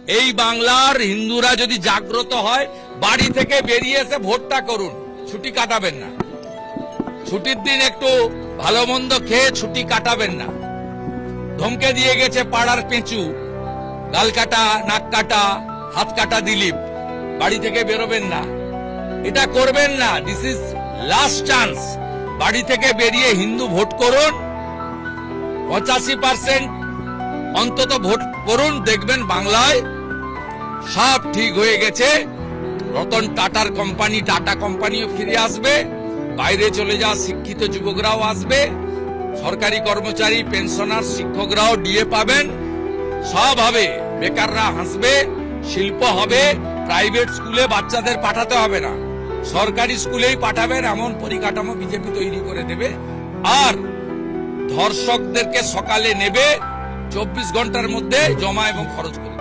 এই বাংলার হিন্দুরা যদি জাগ্রত হয়, বাড়ি থেকে বেরিয়ে এসে ভোটটা করুন, ছুটি কাটাবেন না। ছুটির দিন একটু ভালো মন্দ খেয়ে ছুটি কাটাবেন না। ধমকে দিয়ে গেছে পাড়ার পেঁচু, গাল কাটা, নাক কাটা, হাত কাটা দিলীপ, বাড়ি থেকে বেরোবেন না, এটা করবেন না। This is last chance. বাড়ি থেকে বেরিয়ে হিন্দু ভোট করুন, 85% অন্তত ভোট করুন, দেখবেন বাংলায় সব ঠিক হয়ে গেছে। রতন টাটার কোম্পানি, টাটা কোম্পানিও ফিরে আসবে, বাইরে চলে যাওয়া শিক্ষিত যুবকরাও আসবে, সরকারি কর্মচারী, পেনশনার, শিক্ষকরাও ডিএ পাবেন, সব হবে, বেকাররা হাসবে, শিল্প হবে, প্রাইভেট স্কুলে বাচ্চাদের পাঠাতে হবে না, সরকারি স্কুলেই পাঠাবেন, এমন পরিকাঠামো বিজেপি তৈরি করে দেবে। আর ধর্ষকদেরকে সকালে নেবে, 24 ঘন্টার মধ্যে জমা এবং খরচ করবে।